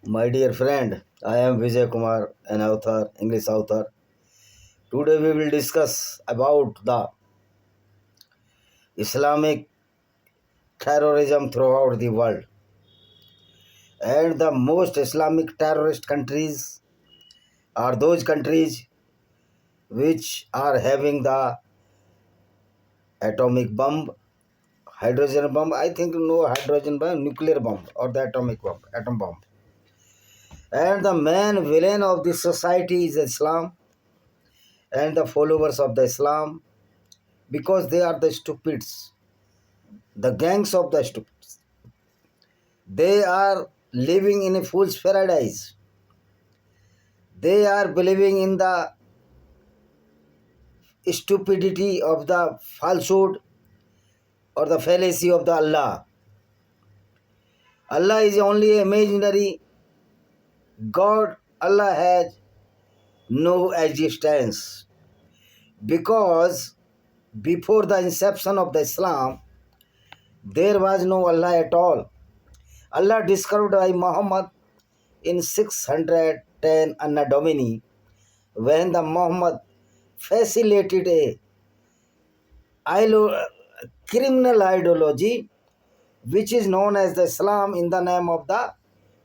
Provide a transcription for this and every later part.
My dear friend, I am Vijay Kumar, an author, English author. Today we will discuss about the Islamic terrorism throughout the world. And the most Islamic terrorist countries are those countries which are having the atomic bomb, hydrogen bomb, I think no hydrogen bomb, nuclear bomb or the atomic bomb, atom bomb. And the main villain of this society is Islam and the followers of the Islam because they are the stupids, the gangs of the stupids. They are living in a fool's paradise. They are believing in the stupidity of the falsehood or the fallacy of the Allah. Allah is only imaginary God. Allah has no existence because before the inception of the Islam, there was no Allah at all. Allah described by Muhammad in 610 Anno Domini when the Muhammad facilitated a criminal ideology which is known as the Islam in the name of the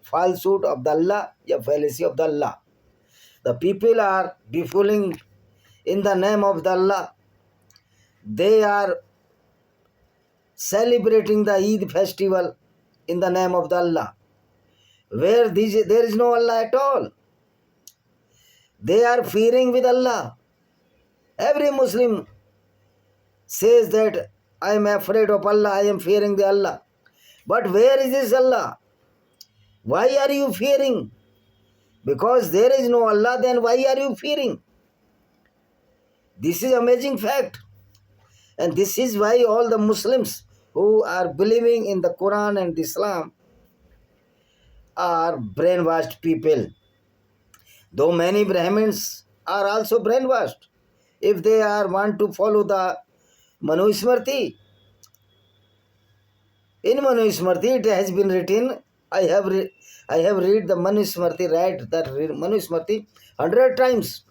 falsehood of the Allah, the fallacy of the Allah. The people are befooling in the name of the Allah. They are celebrating the Eid festival in the name of the Allah, where there is no Allah at all. They are fearing with Allah. Every Muslim says that I am afraid of Allah, I am fearing the Allah. But where is this Allah? Why are you fearing? Because there is no Allah, then why are you fearing? This is amazing fact. And this is why all the Muslims who are believing in the Quran and Islam are brainwashed people. Though many Brahmins are also brainwashed. If they want to follow the Manu Smriti. In Manu Smriti it has been written, I have read the Manu Smriti, read that Manu Smriti 100 times.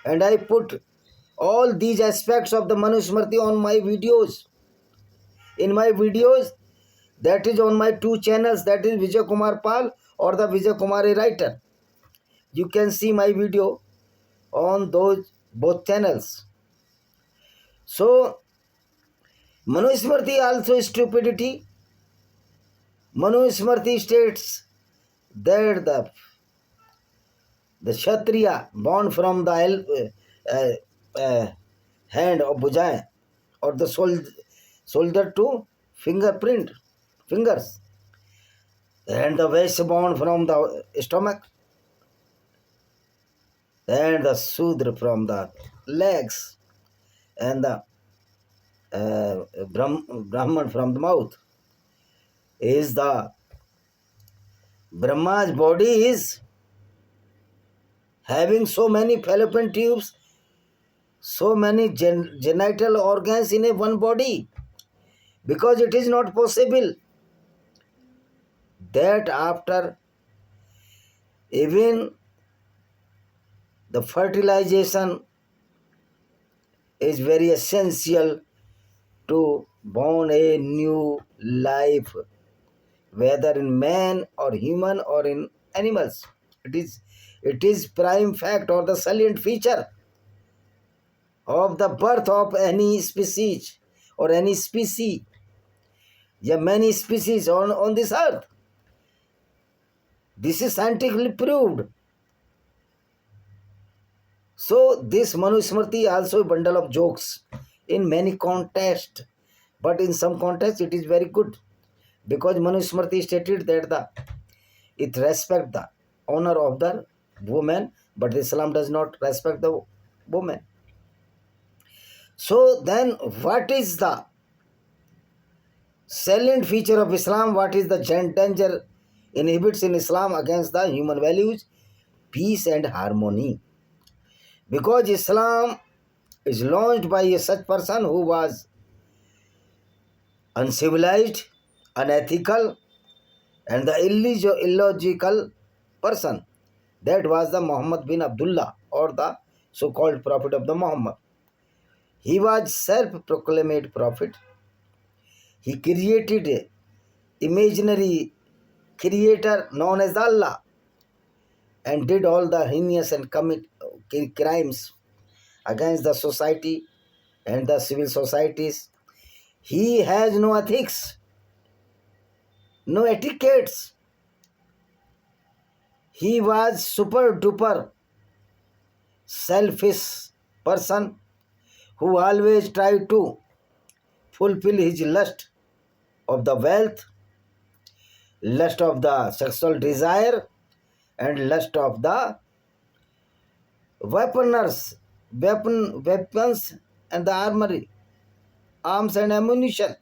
And I put all these aspects of the Manu Smriti on my videos. In my videos, that is on my two channels, that is Vijay Kumar Pal or the Vijay Kumar Writer. You can see my video on those both channels. So, Manu Smriti also stupidity. Manu Smriti states that the Kshatriya born from the hand of Bhujayan or the shoulder to fingers, and the Vaishya born from the stomach, and the Sudra from the legs, and the Brahman from the mouth. Is the Brahma's body is having so many fallopian tubes, so many genital organs in a one body, because it is not possible that after even the fertilization is very essential to born a new life, whether in man or human or in animals. It is prime fact or the salient feature of the birth of any species or any species. There are many species on this earth. This is scientifically proved. So this Manu Smriti also a bundle of jokes in many contexts, but in some contexts it is very good. Because Manu Smriti stated that it respects the honor of the woman, but Islam does not respect the woman. So then what is the salient feature of Islam? What is the danger inhibits in Islam against the human values, peace and harmony? Because Islam is launched by a such person who was uncivilized, unethical, and the illogical person. That was the Muhammad bin Abdullah, or the so-called prophet of the Muhammad. He was self-proclaimed prophet. He created a imaginary creator known as Allah and did all the heinous and crimes against the society and the civil societies. He has no ethics, no etiquettes. He was super duper selfish person who always tried to fulfill his lust of the wealth, lust of the sexual desire, and lust of the weapons and the armory, arms and ammunition.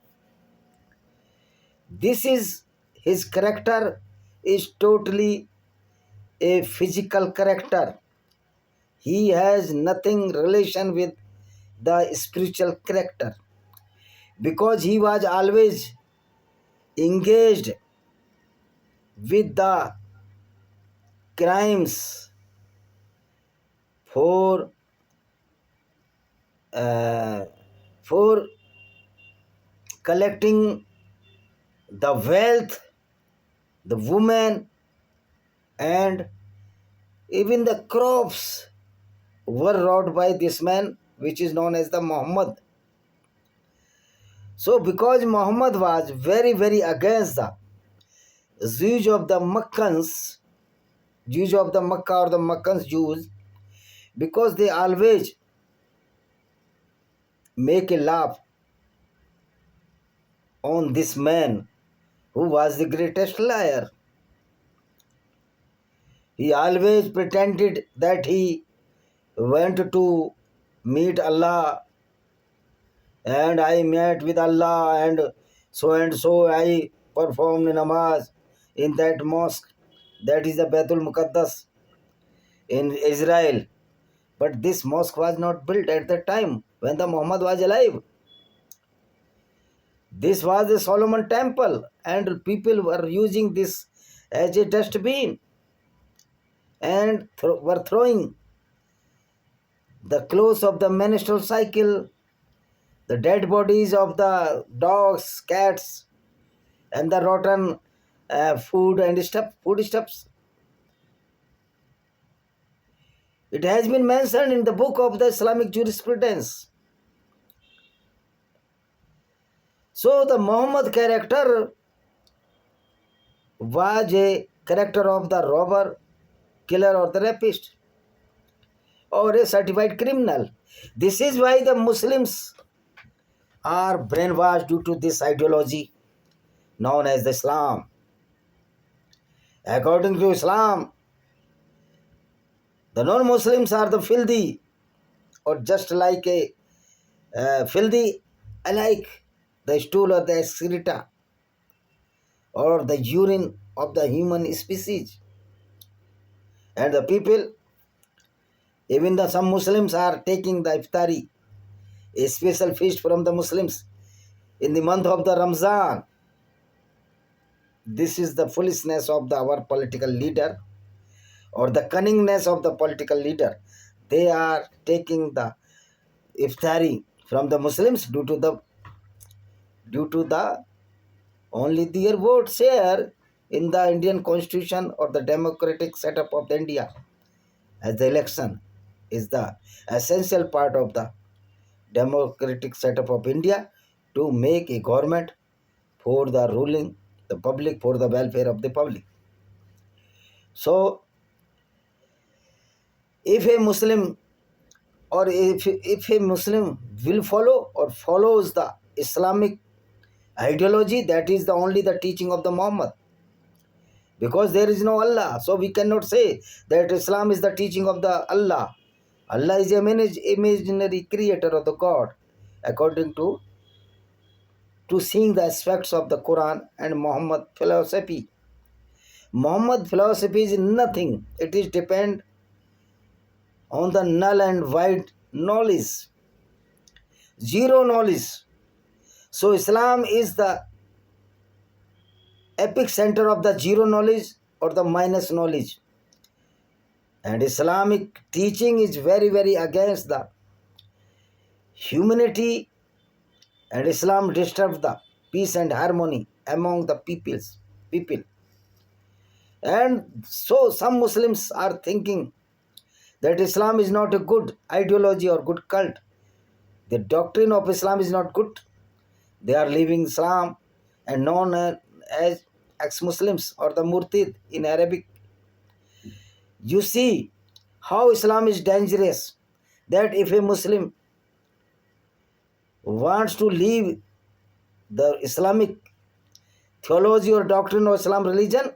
This is his character is totally a physical character. He has nothing relation with the spiritual character because he was always engaged with the crimes for uh, for collecting the wealth, the women, and even the crops were wrought by this man, which is known as the Muhammad. So, because Muhammad was very against the Jews of the Makkans, Jews of the Makkah or the Makkans Jews, because they always make a laugh on this man who was the greatest liar. He always pretended that he went to meet Allah and I met with Allah and so I performed namaz in that mosque. That is the Baitul Muqaddas in Israel. But this mosque was not built at the time when the Muhammad was alive. This was the Solomon temple and people were using this as a dustbin and were throwing the clothes of the menstrual cycle, the dead bodies of the dogs, cats, and the rotten foodstuffs. It has been mentioned in the book of the Islamic jurisprudence. So the Muhammad character was a character of the robber, killer, or the rapist, or a certified criminal. This is why the Muslims are brainwashed due to this ideology known as the Islam. According to Islam, the non-Muslims are the filthy, or just like a filthy, like the stool or the excreta, or the urine of the human species. And the people, even some Muslims are taking the iftari, a special feast from the Muslims in the month of the Ramzan. This is the foolishness of our political leader or the cunningness of the political leader. They are taking the iftari from the Muslims due to the only their vote share in the Indian constitution or the democratic setup of the India, as the election is the essential part of the democratic setup of India to make a government for the ruling the public, for the welfare of the public. So if a Muslim or if a Muslim will follow or follows the Islamic ideology, that is the only the teaching of the Muhammad, because there is no Allah, so we cannot say that Islam is the teaching of the Allah. Allah is an imaginary creator of the God according to seeing the aspects of the Quran and Muhammad philosophy. Muhammad philosophy is nothing. It is depend on the null and void knowledge, zero knowledge. So Islam is the epic center of the zero knowledge or the minus knowledge. And Islamic teaching is very, very against the humanity, and Islam disturbs the peace and harmony among the people. And so some Muslims are thinking that Islam is not a good ideology or good cult. The doctrine of Islam is not good. They are leaving Islam and known as ex-Muslims or the Murtid in Arabic. You see how Islam is dangerous, that if a Muslim wants to leave the Islamic theology or doctrine of Islam religion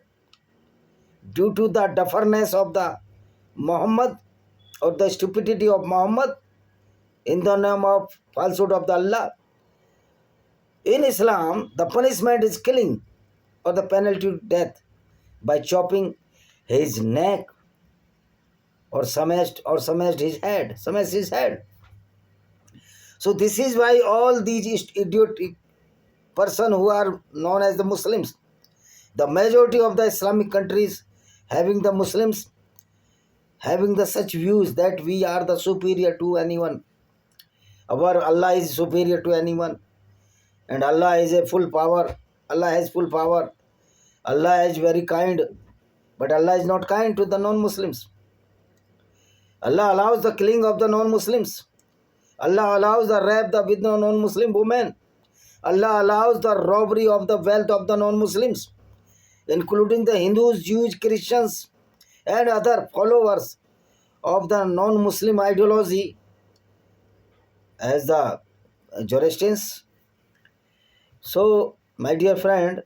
due to the dufferness of the Muhammad or the stupidity of Muhammad in the name of falsehood of the Allah, in Islam the punishment is killing or the penalty to death by chopping his neck or smashed his head. So this is why all these idiotic person who are known as the Muslims, the majority of the Islamic countries having the Muslims having the such views that we are the superior to anyone, our Allah is superior to anyone, and Allah is a full power, Allah has full power, Allah is very kind, but Allah is not kind to the non-Muslims. Allah allows the killing of the non-Muslims. Allah allows the rape with the non-Muslim women. Allah allows the robbery of the wealth of the non-Muslims, including the Hindus, Jews, Christians, and other followers of the non-Muslim ideology as the Zoroastrians. So, my dear friend,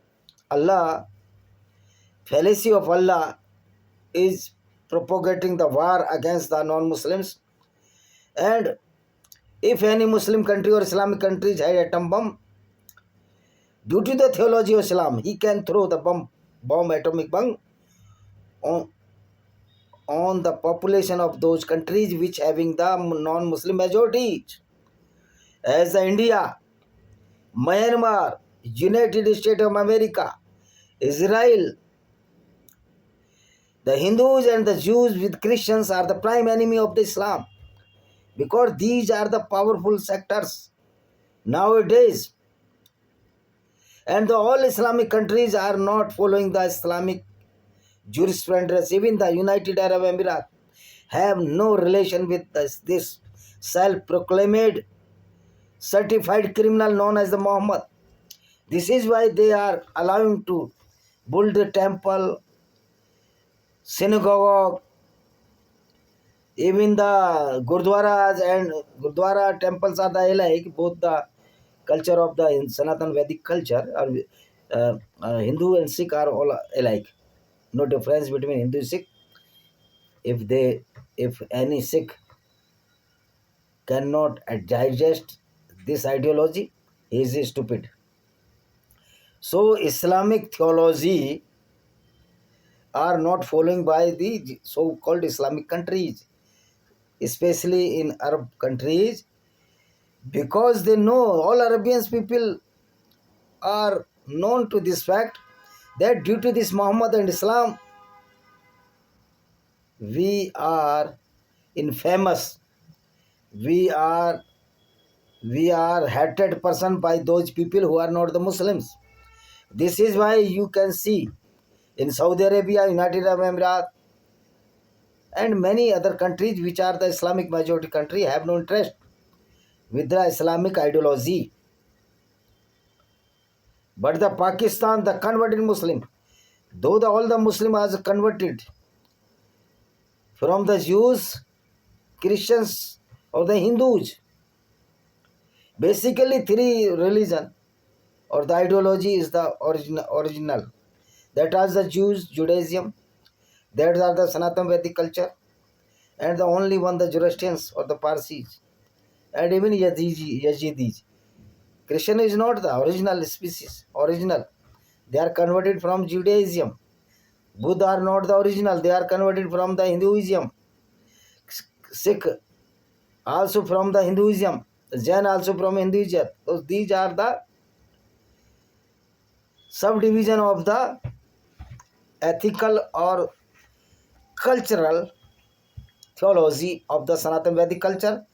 fallacy of Allah is propagating the war against the non-Muslims, and if any Muslim country or Islamic country had atom bomb, due to the theology of Islam, he can throw the atomic bomb on the population of those countries which having the non-Muslim majority, as the India, Myanmar, United States of America, Israel. The Hindus and the Jews with Christians are the prime enemy of the Islam, because these are the powerful sectors nowadays, and all Islamic countries are not following the Islamic jurisprudence. Even the United Arab Emirates have no relation with this self-proclaimed certified criminal known as the Muhammad. This is why they are allowing to build a temple, synagogue, even the Gurdwaras and Gurdwara temples are the alike, both the culture of the Sanatan Vedic culture, or Hindu and Sikh are all alike. No difference between Hindu and Sikh. If any Sikh cannot digest this ideology, he is stupid. So Islamic theology are not following by the so-called Islamic countries, especially in Arab countries, because they know, all Arabian people are known to this fact, that due to this Muhammad and Islam, we are infamous, we are hated person by those people who are not the Muslims. This is why you can see in Saudi Arabia, United Arab Emirates, and many other countries which are the Islamic majority country have no interest with the Islamic ideology. But the Pakistan, the converted Muslim, though all the Muslim are converted from the Jews, Christians, or the Hindus, basically three religion or the ideology is the original. That are the Jews, Judaism, that are the Sanatan Vedic culture, and the only one the Zoroastrians or the Parsis, and even Yazidis. Christian is not the original species, original. They are converted from Judaism. Buddha are not the original, they are converted from the Hinduism. Sikh also from the Hinduism. Jain also from Hinduism. So these are the subdivision of the ethical or cultural theology of the Sanatan Vedic culture,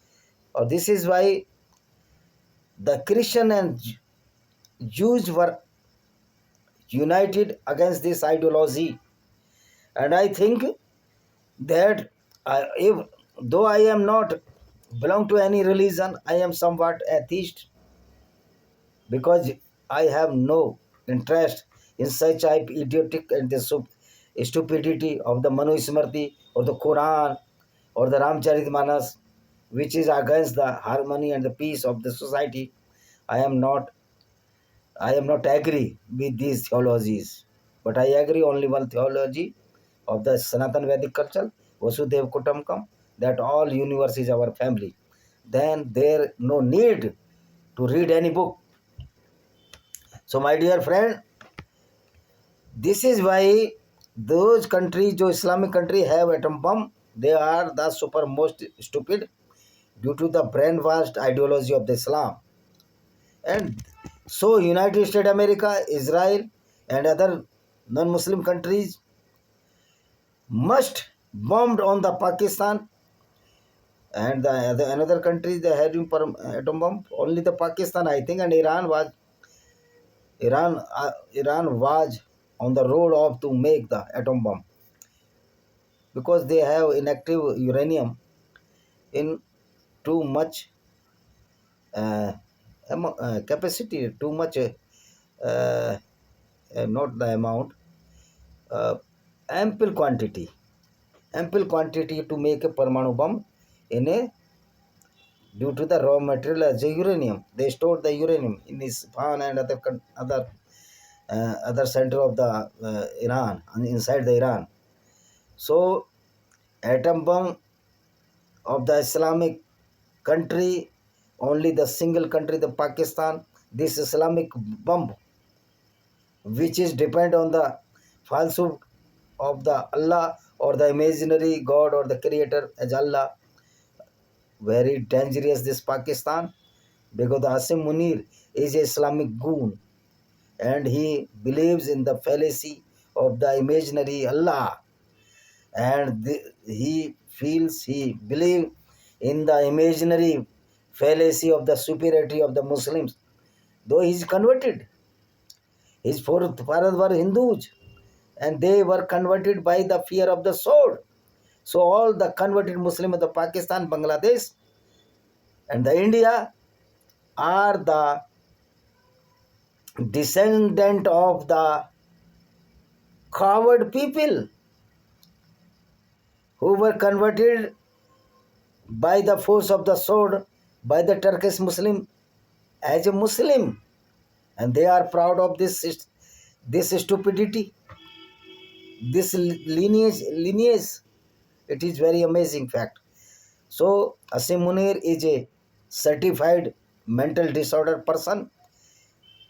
or this is why the Christian and Jews were united against this ideology. And I think that if though I am not belong to any religion, I am somewhat atheist because I have no interest in such type idiotic and the stupidity of the Manu Smriti or the Quran or the Ramcharitmanas, which is against the harmony and the peace of the society. I am not agree with these theologies, but I agree only one theology of the Sanatan Vedic culture, Vasudev Kutumbakam, that all universe is our family. Then there no need to read any book. So my dear friend, this is why those countries, जो Islamic country have atom bomb, they are the super most stupid due to the brainwashed ideology of the Islam. And so United States America, Israel and other non-Muslim countries must bombed on the Pakistan and the another countries they had atom bomb. Only the Pakistan I think, and Iran was on the road of to make the atom bomb because they have inactive uranium in too much uh, capacity, too much not the amount, uh, ample quantity to make a Parmanu bomb in a due to the raw material as a uranium. They stored the uranium in Isfahan and other center of the Iran, inside the Iran. So atom bomb of the Islamic country, only the single country, the Pakistan, this Islamic bomb, which is depend on the falsehood of the Allah or the imaginary God or the creator as Allah. Very dangerous this Pakistan, because the Asim Munir is a Islamic goon and he believes in the fallacy of the imaginary Allah, and he believe in the imaginary fallacy of the superiority of the Muslims. Though he is converted, his forefathers were Hindus and they were converted by the fear of the sword. So all the converted Muslims of the Pakistan, Bangladesh and the India are the descendant of the coward people who were converted by the force of the sword by the Turkish Muslim as a Muslim, and they are proud of this stupidity, this lineage. It is very amazing fact. So Asim Munir is a certified mental disorder person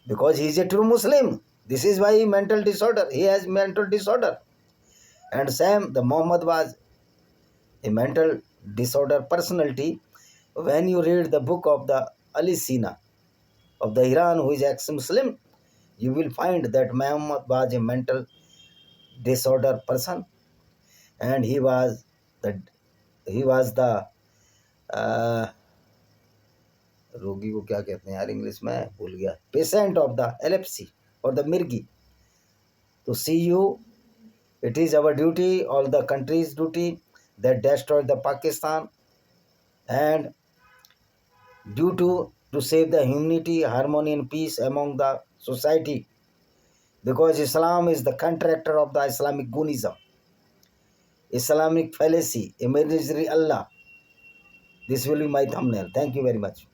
because he is a true Muslim. This is why mental disorder. He has mental disorder. And Sam, the Muhammad was a mental disorder personality. When you read the book of the Ali Sina of the Iran, who is ex-Muslim, you will find that Muhammad was a mental disorder person, and he was the रोगी को क्या कहते हैं यार English में भूल गया, patient of the एलेप्सी और द मिर्गी. To see you, it is our duty, all the country's duty that destroyed the Pakistan, and due to save the humanity, harmony and peace among the society, because Islam is the contractor of the Islamic Goonism, Islamic fallacy, imaginary Allah. This will be my thumbnail. Thank you very much.